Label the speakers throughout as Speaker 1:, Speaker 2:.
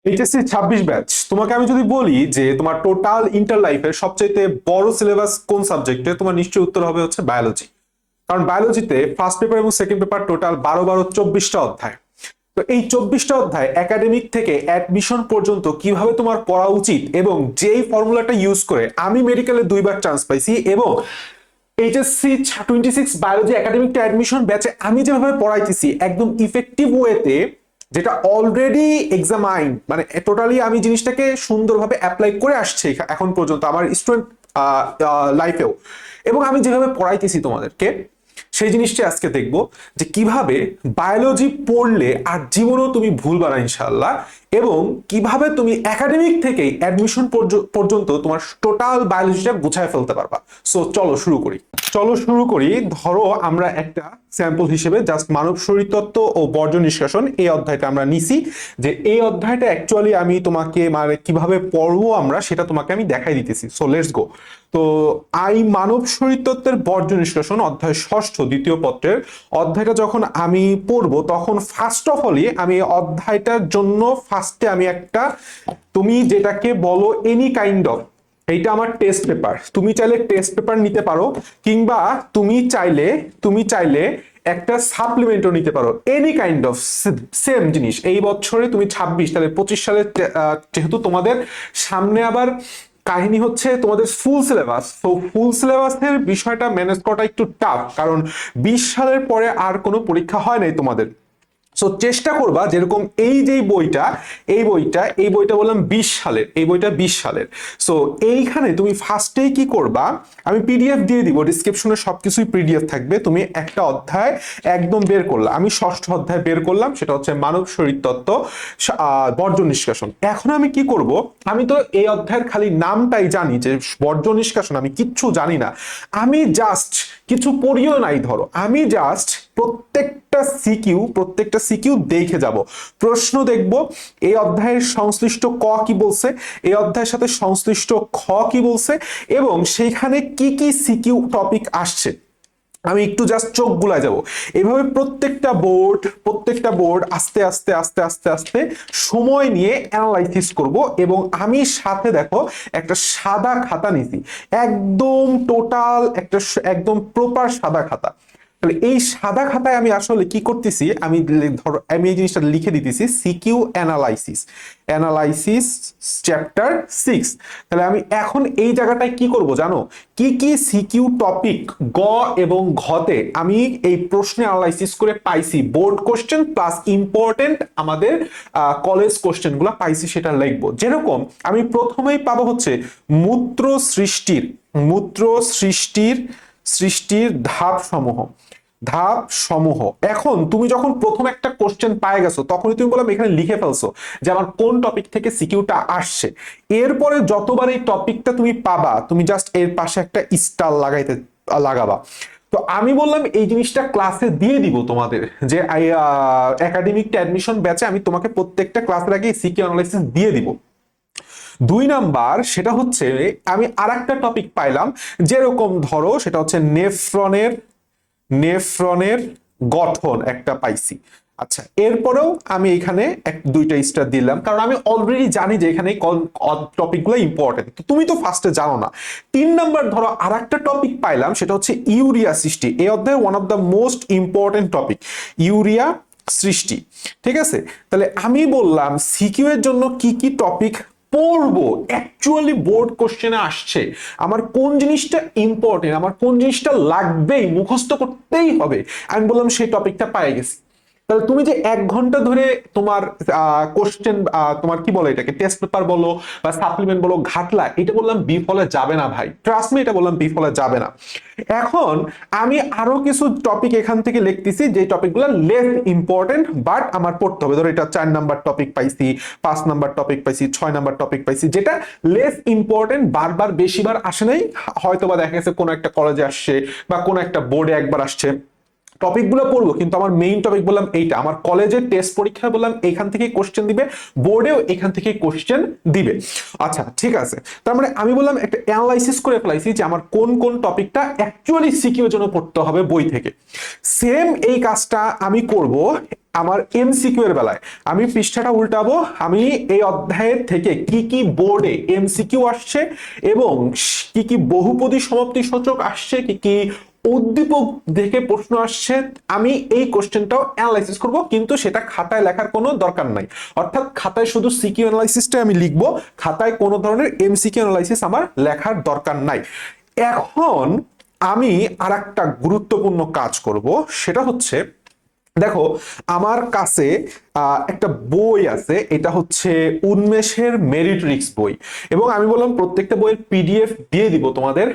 Speaker 1: HSC 26 batch, তোমাকে আমি যদি বলি যে তোমার টোটাল ইন্টার লাইফের সবচেয়ে বড় সিলেবাস কোন সাবজেক্টে, তোমার নিশ্চয়ই উত্তর হবে হচ্ছে বায়োলজি। কারণ বায়োলজিতে ফার্স্ট পেপার এবং সেকেন্ড পেপার টোটাল 12 12 24টা অধ্যায়। তো এই 24টা অধ্যায় একাডেমিক থেকে অ্যাডমিশন পর্যন্ত কিভাবে তোমার পড়া উচিত এবং যেই ফর্মুলাটা ইউজ করে আমি মেডিকেলে 2বার চান্স পাইছি এবং এইচএসসি 26 বায়োলজি একাডেমিক অ্যাডমিশন ব্যাচে আমি যেভাবে পড়াইতেছি একদম ইফেক্টিভ ওয়েতে, যেটা অলরেডি এক্সামাইন, মানে টোটালি আমি জিনিসটাকে সুন্দরভাবে অ্যাপ্লাই করে আসছি এখন পর্যন্ত আমার স্টুডেন্ট লাইফেও, এবং আমি যেভাবে পড়াইতেছি তোমাদেরকে, সেই জিনিসটা আজকে দেখব যে কিভাবে বায়োলজি পড়লে আর জীবনেও তুমি ভুলবা না ইনশাআল্লাহ, এবং কিভাবে তুমি একাডেমিক থেকে অ্যাডমিশন পর্যন্ত তোমার টোটাল বায়োলজিটা গুছায় ফেলতে পারবা। সো চলো শুরু করি। ধরো আমরা একটা স্যাম্পল হিসেবে জাস্ট মানব শরীরতত্ত্ব ও বর্জ্য নিষ্কাশন এই অধ্যায়টা আমরা নিছি, যে এই অধ্যায়টা অ্যাকচুয়ালি আমি তোমাকে মানে কিভাবে পড়বো আমরা সেটা তোমাকে আমি দেখাই দিতেছি। So let's go. তো মানব শরীরতত্ত্বের বর্জ্য নিষ্কাশন অধ্যায় ষষ্ঠ দ্বিতীয় পত্রের অধ্যায়টা যখন আমি পড়বো, তখন ফার্স্ট অফ অলই আমি এই অধ্যায়টার জন্য ফার্স্টে আমি একটা, তুমি যেটাকে বলো এনি কাইন্ড অফ, এইটা আমার টেস্ট পেপার, তুমি চাইলে টেস্ট পেপার নিতে পারো, কিংবা তুমি চাইলে একটা সাপ্লিমেন্টও নিতে পারো, এনি কাইন্ড অফ সেম জিনিস। এই বছরে তুমি 26, তাহলে 25 সালে যেহেতু তোমাদের সামনে আবার কাহিনী হচ্ছে তোমাদের ফুল সিলেবাস, তো ফুল সিলেবাসের বিষয়টা ম্যানেজ করাটা একটু টাফ, কারণ 20 সালের পরে আর কোনো পরীক্ষা হয় নাই তোমাদের। সো চেষ্টা করবা যেরকম এই যে বইটা বললাম 20 সালের, এই বইটা 20 সালের। সো এইখানে তুমি ফার্স্টেই কি করবা, আমি পিডিএফ দিয়ে দিব ডিসক্রিপশনে, সবকিছুই পিডিএফ থাকবে। তুমি একটা অধ্যায় একদম বের করলা, আমি ষষ্ঠ অধ্যায় বের করলাম, সেটা হচ্ছে মানব শরীরতত্ত্ব বর্জ্য নিষ্কাশন। এখন আমি কি করব, আমি তো এই অধ্যায়ের খালি নামটাই জানি যে বর্জ্য নিষ্কাশন, আমি কিচ্ছু জানি না। আমি জাস্ট কিছু পড়িও নাই, ধরো আমি জাস্ট প্রত্যেকটা সিকিউ দেখে যাব, প্রশ্ন দেখব, এই অধ্যায়ের সংশ্লিষ্ট ক কি বলছে, এই অধ্যায়ের সাথে সংশ্লিষ্ট খ কি বলছে, এবং সেইখানে কি কি সিকিউ টপিক আসছে আমি একটু জাস্ট চোখ বুলায় যাব। এভাবে প্রত্যেকটা বোর্ড আস্তে আস্তে আস্তে আস্তে আস্তে সময় নিয়ে অ্যানালাইসিস করব, এবং আমি সাথে দেখো একটা সাদা খাতা নিছি, একদম টোটাল একটা একদম প্রপার সাদা খাতা। তাহলে এই সাদা খাতায় আমি আসলে কি করতেছি, ধরো আমি এই জিনিসটা লিখে দিতেছি, সিকিউ অ্যানালাইসিস চ্যাপ্টার 6। তাহলে আমি এখন এই জায়গাটায় কি করব জানো, কি কি সিকিউ টপিক গ এবং ঘতে আমি এই প্রশ্নে অ্যানালাইসিস করে পাইছি, বোর্ড কোশ্চেন প্লাস ইম্পর্টেন্ট আমাদের কলেজ কোশ্চেন গুলো পাইছি, সেটা লিখবো। যেরকম আমি প্রথমেই পাবো হচ্ছে মূত্র সৃষ্টির মূত্র সৃষ্টির সৃষ্টির ধাপ সমূহ। এখন তুমি যখন প্রথম একটা কোশ্চেন পায় গেছো, তখনই তুমি বললাম এখানে লিখে ফেলছো যে আমার কোন টপিক থেকে সিকিউটা আসছে। এরপরে যতবার এই টপিকটা তুমি পাবা, তুমি জাস্ট এর পাশে একটা স্টার লাগাবা। তো আমি বললাম এই জিনিসটা ক্লাসে দিয়ে দিব তোমাদের, যে একাডেমিক অ্যাডমিশন ব্যাচে আমি তোমাকে প্রত্যেকটা ক্লাসের আগে সিকিউ অ্যানালাইসিস দিয়ে দিব। 2 নাম্বার সেটা হচ্ছে, আমি আর একটা টপিক পাইলাম, যেরকম ধরো সেটা হচ্ছে নেফ্রনের গঠন একটা পাইছি। আচ্ছা, এরপরেও আমি এখানে 2টা স্টার দিলাম, কারণ আমি অলরেডি জানি যে এখানে টপিকগুলো ইম্পর্টেন্ট, তো তুমি তো ফার্স্টে জানো না। 3 নাম্বার ধরো আর একটা টপিক পাইলাম, সেটা হচ্ছে ইউরিয়া সৃষ্টি, এই অধ্যায়ে one of the most important topic urea সৃষ্টি। ঠিক আছে, তাহলে আমি বললাম সিকিউ এর জন্য কি কি টপিক পড়বো, অ্যাকচুয়ালি বোর্ড কোশ্চেনে আসছে, আমার কোন জিনিসটা ইম্পর্টেন্ট, আমার কোন জিনিসটা লাগবেই, মুখস্থ করতেই হবে, আমি বললাম সেই টপিকটা পাই গেছি। তাহলে তুমি যে 1 ঘন্টা ধরে তোমার কোশ্চেন, তোমার কি বলে এটাকে, টেস্ট পেপার বলো বা সাপ্লিমেন্ট বলো ঘাটলা, এটা বললাম বিফলে যাবে না ভাই, ট্রাস্ট মি, এটা বললাম বিফলে যাবে না। এখন আমি আরো কিছু টপিক এখান থেকে লিখতেছি, যে টপিকগুলো লেস ইম্পর্টেন্ট বাট আমার পড়তে হবে। ধরো এটা 4 নাম্বার টপিক পাইছি, 5 নাম্বার টপিক পাইছি, 6 নাম্বার টপিক পাইছি, যেটা লেস ইম্পর্টেন্ট, বারবার বেশিবার আসে নাই, হয়তোবা দেখা গেছে কোনো একটা কলেজে আসছে বা কোনো একটা বোর্ডে একবার আসছে, টপিকগুলো পড়বো, কিন্তু আমার মেইন টপিক বললাম এইটা, আমার কলেজের টেস্ট পরীক্ষা বললাম এখান থেকে কোশ্চেন দিবে, বোর্ডেও এখান থেকে কোশ্চেন দিবে। আচ্ছা ঠিক আছে, তার মানে আমি বললাম একটা অ্যানালাইসিস করে ফেলাইছি যে আমার কোন কোন টপিকটা অ্যাকচুয়ালি সিকিউর জন্য পড়তে হবে বই থেকে। সেম এই কাজটা আমি করব আমার এমসিকিউ এর বেলায় আমি পৃষ্ঠাটা উল্টাবো, আমি এই অধ্যায়ের থেকে কি কি বোর্ডে এমসিকিউ আসছে এবং কি কি বহুপদী সমাপ্তি সূচক আসছে, কি কি উদ্দীপক দেখে প্রশ্ন আসছে, আমি এই কোশ্চেনটাও অ্যানালাইসিস করব, কিন্তু সেটা খাতায় লেখার কোনো দরকার নাই। অর্থাৎ খাতায় শুধু সিকিউ অ্যানালাইসিসটাই আমি লিখবো, খাতায় কোনো ধরনের এমসিকিউ অ্যানালাইসিস আমার লেখার দরকার নাই। এখন আমি আর একটা গুরুত্বপূর্ণ কাজ করব, সেটা হচ্ছে দেখো আমার কাছে একটা বই আছে, এটা হচ্ছে উন্মেষের মেরিট্রিক্স বই, এবং আমি বললাম প্রত্যেকটা বইয়ের পিডিএফ দিয়ে দিব তোমাদের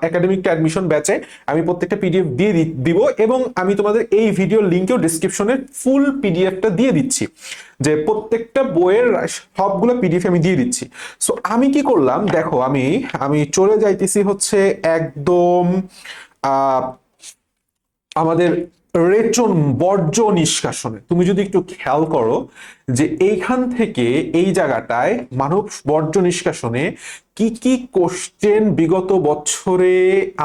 Speaker 1: একাডেমিক অ্যাডমিশন ব্যাচে, আমি প্রত্যেকটা পিডিএফ দিয়ে দিব, এবং আমি তোমাদের এই ভিডিও লিঙ্কেও ডিসক্রিপশনে ফুল পিডিএফটা দিয়ে দিচ্ছি, যে প্রত্যেকটা বইয়ের সবগুলো পিডিএফ আমি দিয়ে দিচ্ছি। সো আমি কি করলাম দেখো, আমি চলে যাইতেছি হচ্ছে একদম আমাদের রেচন বর্জ্য নিষ্কাশনে। তুমি যদি একটু খেয়াল করো যে এইখান থেকে এই জায়গাটায় মানব বর্জ্য নিষ্কাশনে কি কি কোশ্চেন বিগত বছরে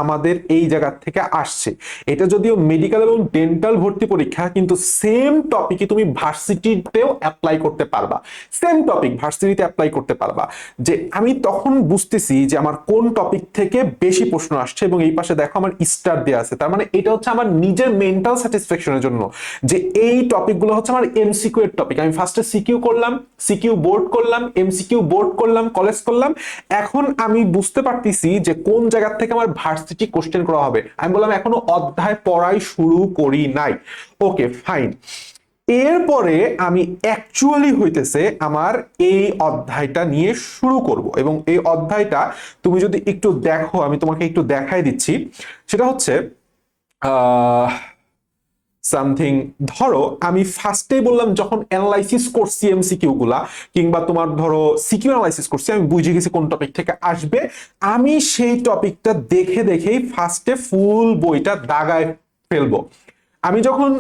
Speaker 1: আমাদের এই জায়গা থেকে আসছে। এটা যদিও মেডিকেল এবং ডেন্টাল ভর্তি পরীক্ষা, কিন্তু সেম টপিকই তুমি ভার্সিটিতেও অ্যাপ্লাই করতে পারবা, সেম টপিক ভার্সিটিতে অ্যাপ্লাই করতে পারবা। যে আমি তখন বুঝতেছি যে আমার কোন টপিক থেকে বেশি প্রশ্ন আসছে, এবং এই পাশে দেখো আমার স্টার দেওয়া আছে, তার মানে এটা হচ্ছে আমার নিজের মেন্টাল স্যাটিসফ্যাকশনের জন্য যে এই টপিকগুলো হচ্ছে আমার এমসিকিউ এর টপিক। আমি ফার্স্টে সিকিউ করলাম, সিকিউ বোর্ড করলাম, এমসিকিউ বোর্ড করলাম, কলেজ করলাম, এখন আমি বুঝতে পারতেছি যে কোন জায়গা থেকে আমার ভার্সিটি কোশ্চেন করা হবে। আমি বললাম এখনো অধ্যায় পড়াই শুরু করি নাই, ওকে ফাইন। এরপরে আমি অ্যাকচুয়ালি হইতেছে আমার এই অধ্যায়টা নিয়ে শুরু করব, এবং এই অধ্যায়টা তুমি যদি একটু দেখো, আমি তোমাকে একটু দেখাই দিচ্ছি, সেটা হচ্ছে সামথিং, ধরো আমি ফার্স্টে বললাম যখন অ্যানালাইসিস করছি এমসিকিউ গুলা, কিংবা তোমার ধরো সিকিউ অ্যানালাইসিস করছি, আমি বুঝে গেছি কোন টপিক থেকে আসবে, আমি সেই টপিকটা দেখে দেখেই ফার্স্টে ফুল বইটা দাগায় ফেলবো। আমি যখন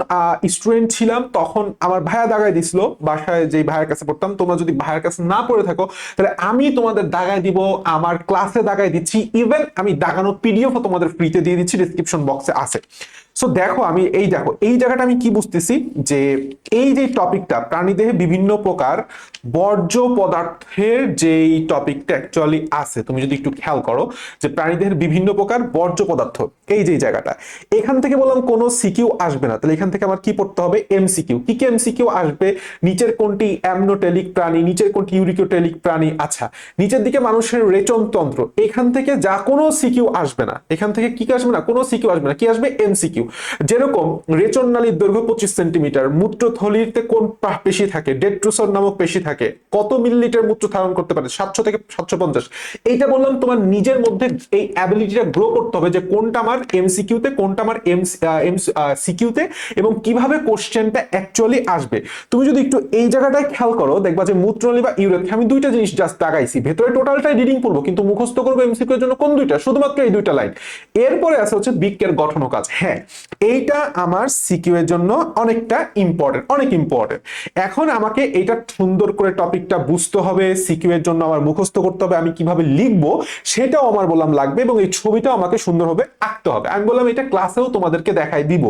Speaker 1: স্টুডেন্ট ছিলাম তখন আমার ভাইয়া দাগায় দিছিল, বাসায় যে ভাইয়ের কাছে পড়তাম, তোমরা যদি ভাইয়ের কাছে না পড়ে থাকো তাহলে আমি তোমাদের দাগায় দিব, আমার ক্লাসে দাগায় দিচ্ছি, ইভেন আমি দাগানো পিডিএফও তোমাদের ফ্রিতে দিয়ে দিচ্ছি, ডিসক্রিপশন বক্সে আছে। সো দেখো আমি দেখো এই জায়গাটা আমি কি বুঝতেছি, যে এই যে টপিকটা প্রাণীদেহে বিভিন্ন প্রকার বর্জ্য পদার্থের যেই টপিকটা অ্যাকচুয়ালি আছে, তুমি যদি একটু খেয়াল করো যে প্রাণীদেহের বিভিন্ন প্রকার বর্জ্য পদার্থ, এই যে জায়গাটা, এখান থেকে বললাম কোনো সিকিউ আসবে না, তাহলে এখান থেকে আমার কি পড়তে হবে এমসিকিউ। কি কি এমসিকিউ আসবে, নিচের কোনটি অ্যামনোটেলিক প্রাণী, নিচের কোনটি ইউরিকোটেলিক প্রাণী, আচ্ছা নিচের দিকে মানুষের রেচনতন্ত্র, এখান থেকে যা কোনো সিকিউ আসবে না, এখান থেকে কি আসবে না, কোনো সিকিউ আসবে না, কি আসবে এমসিকিউ। যেরকম রেচন নালীর দৈর্ঘ্য 25 সেন্টিমিটার, মূত্রথলিতে কোন পেশি থাকে, ডেট্রোসন নামক পেশি থাকে, কত মিলিলিটার মূত্র ধারণ করতে পারে, 700 থেকে 750। এইটা বললাম তোমার নিজের মধ্যে এই অ্যাবিলিটিটা গ্রো করতে হবে, যে কোনটা আমার এমসিকিউতে, কোনটা আমার সিকিউতে, এবং কিভাবে কোশ্চেনটা অ্যাকচুয়ালি আসবে। তুমি যদি একটু এই জায়গাটায় খেয়াল করো দেখবা যে মূত্রনালী বা ইউরেথ্রিয়া, আমি দুইটা জিনিস জাস্ট দাগাইছি, ভেতরে টোটালটাই রিডিং করবো, কিন্তু মুখস্থ করবো এমসিকিউ এর জন্য কোন দুইটা, শুধুমাত্র এই দুইটা লাইন। এরপরে আছে হচ্ছে বৃক্কের গঠন ও কাজ, হ্যাঁ এইটা আমার সিকিউ এর জন্য অনেকটা ইম্পর্টেন্ট, অনেক ইম্পর্টেন্ট। এখন আমাকে এটা সুন্দর করে টপিকটা বুঝতে হবে, সিকিউ এর জন্য আমার মুখস্থ করতে হবে, আমি কিভাবে লিখবো সেটাও আমার বললাম লাগবে, এবং এই ছবিটাও আমাকে সুন্দরভাবে আঁকতে হবে। আমি বললাম এটা ক্লাসেও তোমাদেরকে দেখাই দিব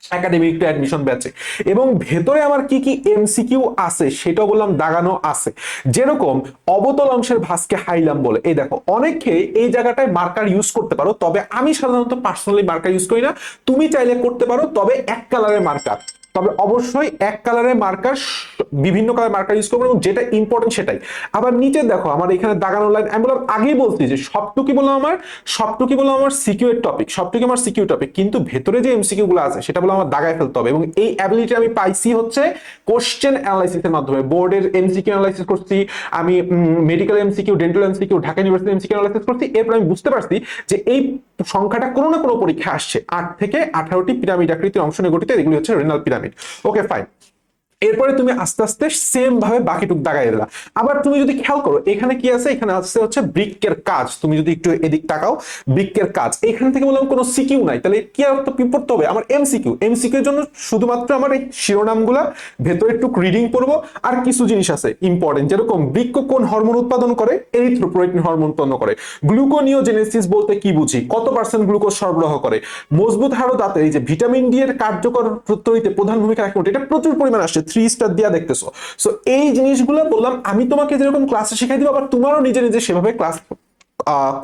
Speaker 1: একাডেমিক অ্যাডমিশন ব্যাচে, এবং ভেতরে আমার কি কি এমসিকিউ আছে সেটাও বললাম দাগানো আছে। যেরকম অবতল অংশের ভাঁজকে হাইলাম বলে, এই দেখো অনেকে এই জায়গাটায় মার্কার ইউজ করতে পারো, তবে আমি সাধারণত পার্সোনালি মার্কার ইউজ করি না, তুমি চাইলে করতে পারো, তবে এক কালারের মার্কার, তবে অবশ্যই এক কালারের মার্কার, বিভিন্ন কালার মার্কার ইউজ করবো, এবং যেটা ইম্পর্টেন্ট সেটাই। আবার নিচে দেখো আমার এখানে দাগানো লাইন, আমি বললাম আগেই বলছি যে সবটুকি বললাম আমার সিকিউ এর টপিক, সবটুকি আমার সিকিউ টপিক, কিন্তু ভেতরে যে এমসিকিউ গুলো আছে সেটা বলে আমার দাগায় ফেলতে হবে, এবং এই অ্যাবিলিটি আমি পাইছি হচ্ছে কোশ্চেন অ্যানালাইসিসের মাধ্যমে। বোর্ডের এমসিকিউ অ্যানালাইসিস করছি আমি, medical MCQ, dental MCQ, Dhaka university MCQ analysis করছি, এরপর আমি বুঝতে পারছি যে এই সংখ্যাটা কোনো না কোনো পরীক্ষা আসছে, 8 থেকে 18টি পিরামিড আকৃতির অংশ নিয়ে গঠিত, এগুলি হচ্ছে রেনাল পিরামিড। Okay fine. এরপরে তুমি আস্তে আস্তে সেম ভাবে বাকিটুক দাগাই দিলা। আবার তুমি যদি খেয়াল করো এখানে কি আছে, এখানে আছে হচ্ছে বৃক্কের কাজ। তুমি যদি একটু এদিক তাকাও, বৃক্কের কাজ এখান থেকে বললাম কোনো সিকিউ নাই, তাহলে কি আর তো পড়তে হবে আমার এমসিকিউ। এমসিকিউ এর জন্য শুধুমাত্র আমার এই শিরোনামগুলা ভেতরে একটু রিডিং করবো, আর কিছু জিনিস আছে ইম্পর্টেন্ট, যেরকম বৃক্ক কোন হরমোন উৎপাদন করে, এরিথ্রোপোয়েটিন হরমোন উৎপন্ন করে, গ্লুকোনিওজেনেসিস বলতে কি বুঝি, কত পার্সেন্ট গ্লুকোজ সরবরাহ করে, মজবুত হাড় ও দাঁতে এই যে ভিটামিন ডি এর কার্যকর তৈরিতে প্রধান ভূমিকা রাখে, এটা প্রচুর পরিমাণ আসছে, 3 স্টার দিয়া দেখতেছো। সো এই জিনিসগুলো বললাম আমি তোমাকে যেরকম ক্লাসে শিখাই দিব, আবার তোমারও নিজে নিজে সেভাবে ক্লাস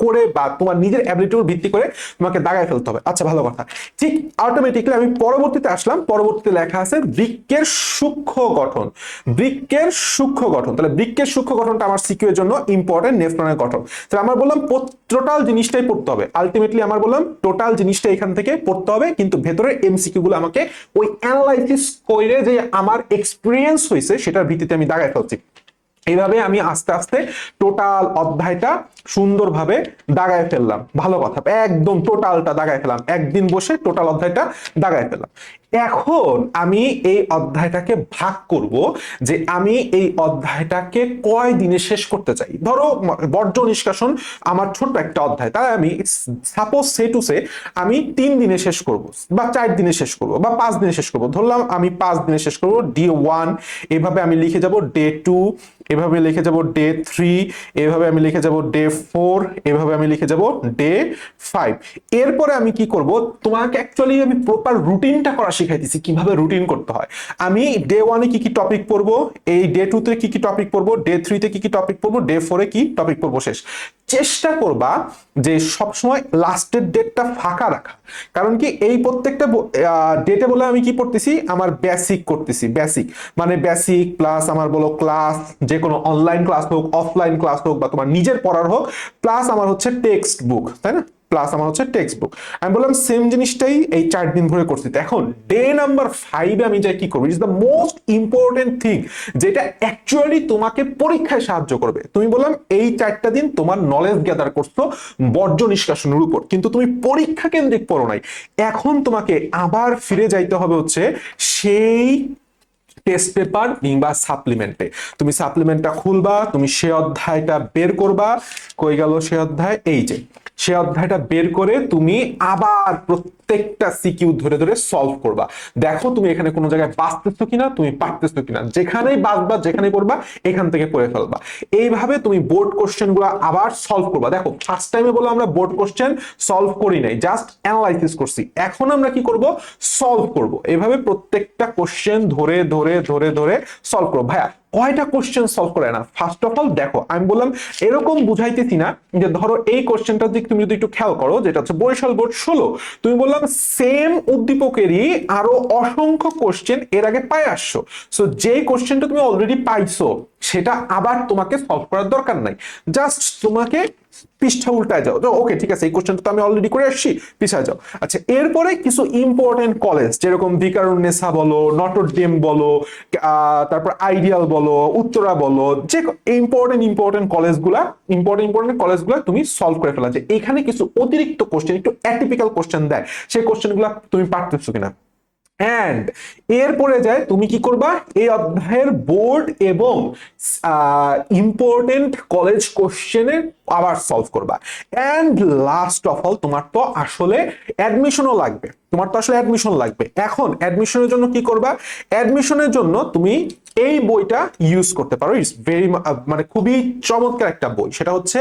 Speaker 1: করে বা তোমার নিজের অ্যাবিলিটির উপর ভিত্তি করে তোমাকে দাগায় ফেলতে হবে। আচ্ছা ভালো কথা। ঠিক অটোমেটিক্যালি আমি পরবর্তীতে আসলাম, পরবর্তীতে লেখা আছে বৃক্কের সূক্ষ্ম গঠন। বৃক্কের সূক্ষ্ম গঠন, তাহলে বৃক্কের সূক্ষ্ম গঠনটা আমার সিকিউ এর জন্য ইম্পর্টেন্ট, নেফ্রনের গঠন। তাহলে আমার বললাম টোটাল জিনিসটাই পড়তে হবে, আলটিমেটলি আমার বললাম টোটাল জিনিসটা এখান থেকে পড়তে হবে, কিন্তু ভেতরে এমসিকিউ গুলো আমাকে ওই অ্যানালাইসিস করে যে আমার এক্সপিরিয়েন্স হয়েছে সেটার ভিত্তিতে আমি দাগায় ফেলছি। এইভাবে আমি আস্তে আস্তে টোটাল অধ্যায়টা সুন্দরভাবে দাগায় ফেললাম। ভালো কথা, একদম টোটালটা দাগায় ফেললাম, একদিন বসে টোটাল অধ্যায়টা দাগায় ফেললাম। এখন আমি এই অধ্যায়টাকে ভাগ করব, যে আমি এই অধ্যায়টাকে কয় দিনে শেষ করতে চাই। ধরো বর্জ্য নিষ্কাশন আমার ছোট্ট একটা অধ্যায়, তাই আমি সাপোজ সে টু সে আমি 3 দিনে শেষ করব, বা 4 দিনে শেষ করব, বা 5 দিনে শেষ করব। ধরলাম আমি 5 দিনে শেষ করব, ডে 1 এভাবে আমি লিখে যাব, ডে 2 এভাবে লিখে যাব, ডে 3 এভাবে আমি লিখে যাব, ডে 4 এভাবে আমি লিখে যাব, ডে 5। এরপরে আমি কি করব, তোমাকে অ্যাকচুয়ালি আমি প্রপার রুটিনটা করা শিখাইতেছি, কিভাবে রুটিন করতে হয়। আমি ডে 1 কি কি টপিক পড়বো, এই ডে 2 তে কি কি টপিক পড়বো, ডে 3 তে কি কি টপিক পড়বো, ডে 4 কি টপিক পড়বো শেষ। চেষ্টা করবা যে সবসময় লাস্টের ডেটটা ফাঁকা রাখা, কারণ কি এই প্রত্যেকটা ডেটে বলে আমি কি পড়তেছি, আমার বেসিক করতেছি। বেসিক মানে বেসিক প্লাস আমার বলো ক্লাস, যে কোনো অনলাইন ক্লাস হোক, অফলাইন ক্লাস হোক, বা তোমার নিজের পড়ার হোক, প্লাস আমার হচ্ছে টেক্সট বুক, তাই না, প্লাস আমার হচ্ছে টেক্সট বুক। আমি বললাম সেম জিনিসটাই এই 4 দিন ধরে করছি। এখন ডে নাম্বার 5 আমি যাই কি করবো, is the most important thing, যেটা অ্যাকচুয়ালি তোমাকে পরীক্ষায় সাহায্য করবে। তুমি বললাম এই 4টা দিন তোমার নলেজ গ্যাদার করছো বর্জ্য নিষ্কাশনের উপর, কিন্তু তুমি পরীক্ষা কেন্দ্রিক পড়ো নাই। এখন তোমাকে আবার ফিরে যাইতে হবে হচ্ছে সেই টেস্ট পেপার কিংবা সাপ্লিমেন্টে। তুমি সাপ্লিমেন্টটা খুলবা, তুমি সে অধ্যায়টা বের করবা। কই গেল সে অধ্যায়, এই যে সে অধ্যায়টা বের করে তুমি আবার প্রত্যেকটা সিকিউ ধরে ধরে সলভ করবা। দেখো তুমি এখানে কোনো জায়গায় বাঁচতেছো কিনা, তুমি পারতেছো কিনা, যেখানেই বাঁচবা যেখানেই পড়বা এখান থেকে পড়ে ফেলবা। এইভাবে তুমি বোর্ড কোশ্চেন গুলো আবার সলভ করবা। দেখো ফার্স্ট টাইমে বলো আমরা বোর্ড কোশ্চেন সলভ করি নাই, জাস্ট অ্যানালাইসিস করছি। এখন আমরা কি করব, সলভ করব। এইভাবে প্রত্যেকটা কোশ্চেন ধরে ধরে ধরে ধরে সলভ করো। ভাইয়া কয়টা কোশ্চেন সলভ করে না, ফার্স্ট অফ অল দেখো আমি বললাম এরকম বুঝাইতেছি না যে ধরো এই কোশ্চেনটার দিক তুমি যদি একটু খেয়াল করো, যেটা হচ্ছে বরিশাল বোর্ড 16, তুমি বললাম সেম উদ্দীপকেরই আরো অসংখ্য কোশ্চেন এর আগে পাই আসছো। সো যেই কোশ্চেনটা তুমি অলরেডি পাইছো সেটা আবার তোমাকে সলভ করার দরকার নাই, জাস্ট তোমাকে পৃষ্ঠা উল্টায় যাও। ওকে ঠিক আছে, এই কোশ্চেনটা তো আমি অলরেডি করে আসছি, পিছায় যাও। আচ্ছা এরপরে কিছু ইম্পর্টেন্ট কলেজ, যেরকম ভিকারুননিসা বলো, নটর ডেম বলো, তারপর আইডিয়াল বলো, উত্তরা বলো, যে ইম্পর্টেন্ট কলেজগুলা তুমি সলভ করে ফেলা। যে এখানে কিছু অতিরিক্ত কোশ্চেন, একটু অ্যাটিপিক্যাল কোশ্চেন দেয়, সেই কোশ্চেনগুলো তুমি পারতেছো কিনা। এন্ড এরপরে যায় তুমি কি করবা, এই অধ্যায়ের বোর্ড এবং ইম্পর্টেন্ট কলেজ কোশ্চেনের আবার সলভ করবা। এন্ড লাস্ট অফ অল তোমার তো আসলে অ্যাডমিশনও লাগবে, এখন অ্যাডমিশনের জন্য কি করবা, অ্যাডমিশনের জন্য তুমি এই বইটা ইউজ করতে পারো। ইটস ভেরি মানে খুবই চমৎকার একটা বই, সেটা হচ্ছে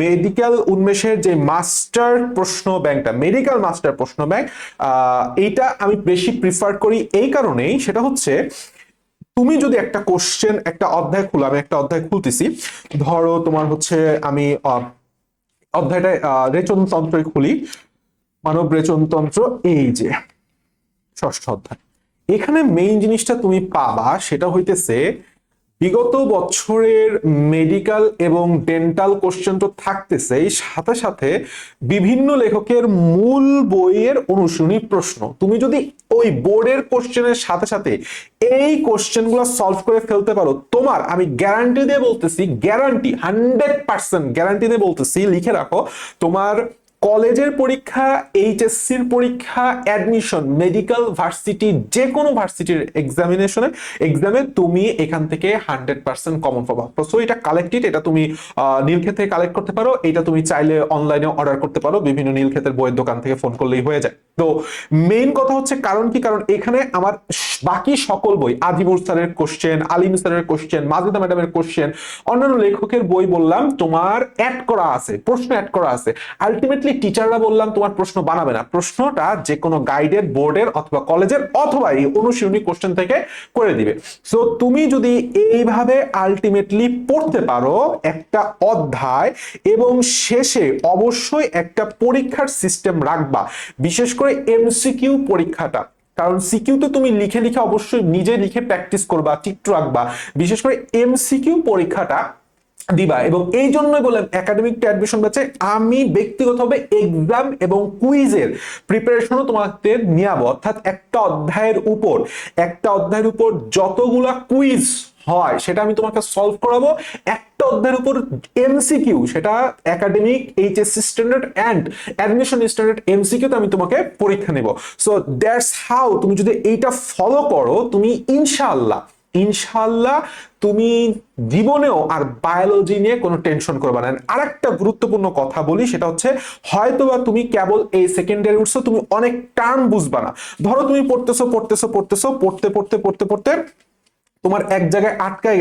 Speaker 1: মেডিকেল উন্মেষের যে মাস্টার প্রশ্ন ব্যাংকটা, মেডিকেল মাস্টার প্রশ্ন ব্যাংক। এইটা আমি বেশি প্রিফার করি এই কারণেই, সেটা হচ্ছে তুমি যদি একটা কোশ্চেন, একটা অধ্যায় খুলো, আমি একটা অধ্যায় খুলতেছি, ধরো তোমার হচ্ছে আমি অধ্যায়টা রেচনতন্ত্রই খুলি, মানব রেচনতন্ত্র, এই যে 6ষ্ঠ অধ্যায়। এখানে মেইন জিনিসটা তুমি পাবা সেটা হইতেছে বিগত বছরের মেডিকেল এবং ডেন্টাল কোশ্চেন তো থাকতেছে, সাথে সাথে বিভিন্ন লেখকের মূল বইয়ের অনুশীলনী প্রশ্ন। তুমি যদি ওই বোর্ডের কোশ্চেনের সাথে সাথে এই কোশ্চেনগুলো সলভ করে ফেলতে পারো, তোমার আমি গ্যারান্টি দিয়ে বলতেছি, গ্যারান্টি 100% গ্যারান্টি দিয়ে বলতেছি, লিখে রাখো, তোমার কলেজের পরীক্ষা, এইচএসসির পরীক্ষা, অ্যাডমিশন, মেডিকেল, ভার্সিটি, যে কোনো ভার্সিটির এক্সামে তুমি এখান থেকে 100% কমন পাবা। সো এটা কালেক্টেড, এটা তুমি নীলক্ষেত থেকে কালেক্ট করতে পারো, এটা তুমি চাইলে অনলাইনে অর্ডার করতে পারো, বিভিন্ন নীলক্ষেতের বইয়ের দোকান থেকে ফোন করলেই হয়ে যায়। তো মেইন কথা হচ্ছে কারণ কি, কারণ এখানে আমার বাকি সকল বই, আজিবুর স্যারের কোশ্চেন, আলিম স্যারের কোশ্চেন, মাজেদা ম্যাডামের কোশ্চেন, অন্যান্য লেখকের বই বললাম তোমার অ্যাড করা আছে, প্রশ্ন অ্যাড করা আছে। আলটিমেটলি টিচাররা বললাম তোমার প্রশ্ন বানাবে না, প্রশ্নটা যে কোনো গাইডের, বোর্ডের অথবা কলেজের অথবা এই অনুশীলনী কোশ্চেন থেকে করে দিবে। সো তুমি যদি এইভাবে আলটিমেটলি পড়তে পারো একটা অধ্যায় এবং শেষে অবশ্যই একটা পরীক্ষার সিস্টেম রাখবা, বিশেষ করে এমসিকিউ পরীক্ষাটা। কারণ সিকিউ তো তুমি লিখে লিখে অবশ্যই নিজে লিখে প্র্যাকটিস করবা, চিত্র রাখবা, বিশেষ করে এমসিকিউ পরীক্ষাটা দিবা। এবং এই জন্যই বললাম একাডেমিক টু অ্যাডমিশন ব্যাচে আমি ব্যক্তিগতভাবে এক্সাম এবং কুইজের প্রিপারেশনও তোমাদের নিয়াবো, অর্থাৎ একটা অধ্যায়ের উপর যতগুলা কুইজ হয় সেটা আমি তোমাকে সলভ করাবো, একটা অধ্যায়ের উপর এমসিকিউ, সেটা academic, HSC standard and admission standard MCQ তে আমি তোমাকে পরীক্ষা নেব। সো দ্যাটস হাউ তুমি যদি এইটা ফলো করো, তুমি ইনশাআল্লাহ ইনশাআল্লাহ তুমি জীবনেও আর বায়োলজি নিয়ে কোনো টেনশন করবে না। আরেকটা গুরুত্বপূর্ণ কথা বলি, সেটা হচ্ছে হয়তোবা তুমি কেবল এই সেকেন্ডারি উঠছো, তুমি অনেক টার্ম বুঝবা না। ধরো তুমি পড়তেছো পড়তে পড়তে পড়তে পড়তে তোমার এক জায়গায় আটকায়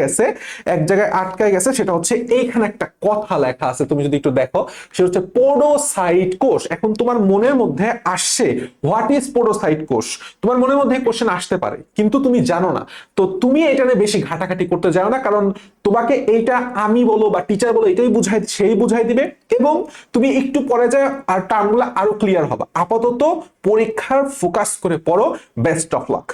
Speaker 1: গেছে, সেটা হচ্ছে এইখানে একটা কথা লেখা আছে, তুমি যদি একটু দেখো, সেটা হচ্ছে পোডোসাইট কোষ। এখন তোমার মনের মধ্যে আসছে হোয়াট ইজ পোডোসাইট কোষ, তোমার মনের মধ্যে কোশ্চেন আসতে পারে কিন্তু তুমি জানো না। তো তুমি এটা নিয়ে বেশি ঘাটাঘাটি করতে যাও না, কারণ তোমাকে এইটা আমি বলো বা টিচার বলো এটাই বুঝাই দিবে, এবং তুমি একটু পরে যায় আর টার্মগুলো আরো ক্লিয়ার হবে। আপাতত পরীক্ষার ফোকাস করে পড়ো। Best of luck.